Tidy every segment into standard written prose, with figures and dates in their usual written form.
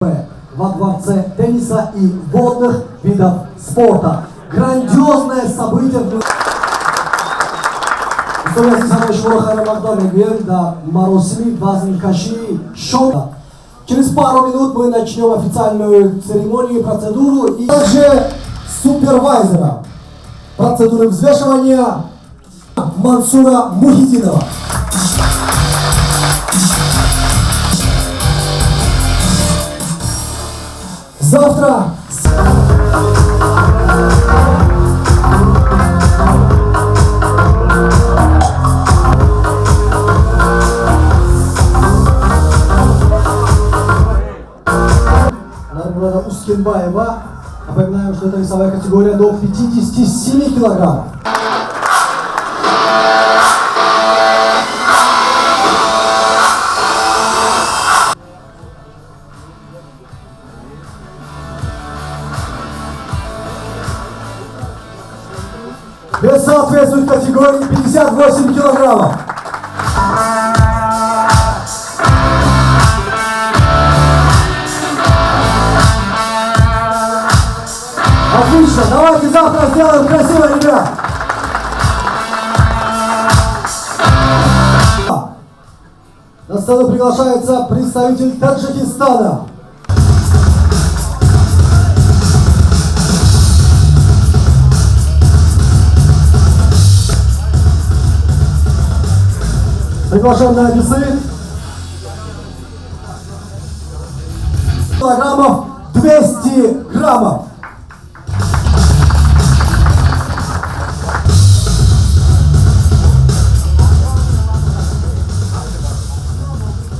во Дворце тенниса и водных видов спорта. Грандиозное событие в Через пару минут мы начнем официальную церемонию, процедуру и также супервайзера процедуры взвешивания Мансура Мухиддинова. Завтра Нармурада Ускенбаева. Напоминаем, что это весовая категория до 57 килограммов. Вес соответствует категории 58 килограммов. Отлично, давайте завтра сделаем красиво, ребят. На сцену приглашается представитель Таджикистана. Приглашенные весы килограммов 200 граммов.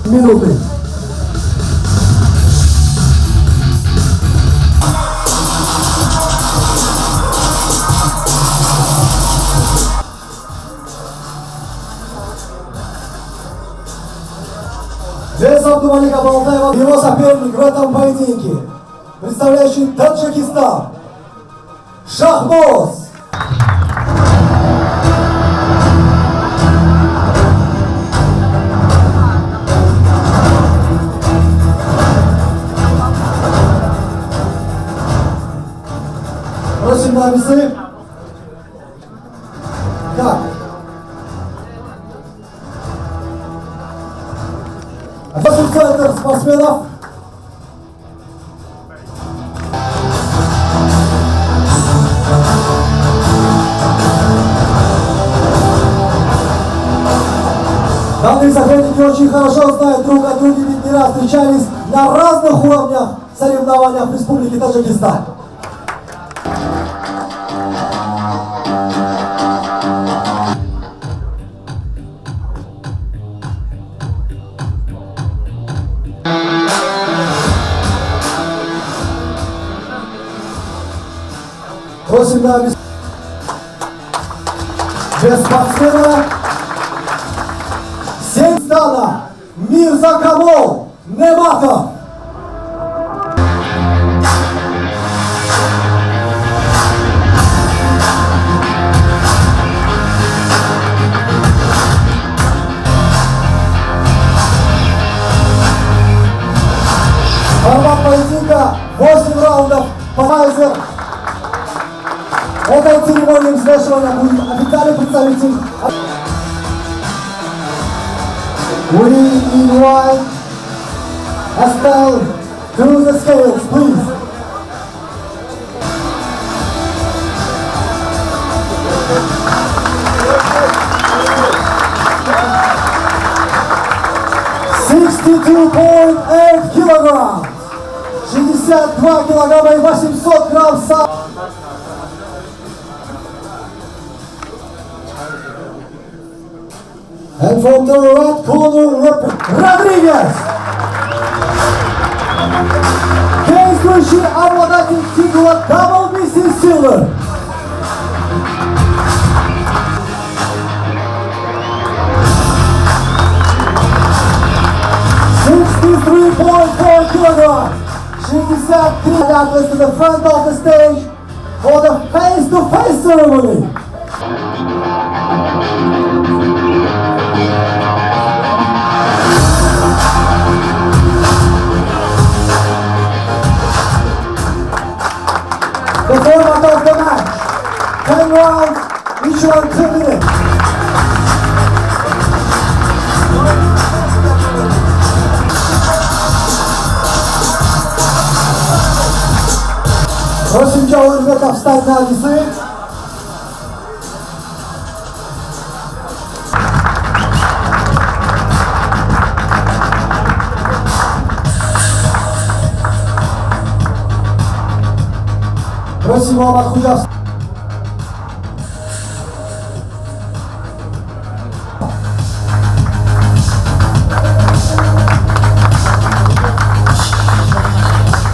Минуты. Вес Абдумалика Балтаева, его соперник в этом поединке, представляющий Таджикистан, Шахбоз. Просим на весы. Так. Центр спортсменов. Данные соперники очень хорошо знают друг о друге, ведь не раз встречались на разных уровнях соревнований в Республике Таджикистан. Просим на вес спортсмена Сенстана Мирзакамол Нематов. Формат поединка 8 раундов. Вайзер. Этой церемонии взвешивания будет официальный представитель. We invite Estelle to the scales, please. $62.8 килограмм. 62 килограмма и 800 грамм сахара. And from the red corner, Rodriguez. Действующий обладатель титула WBC Silver. $63.4 kilograms. 63 athletes to the front of the stage for the face-to-face ceremony. The format of the match. 10 rounds, each one 2 minutes. Proszę działo Elżbieta wstać na listy. Prosimy o Machudziawski.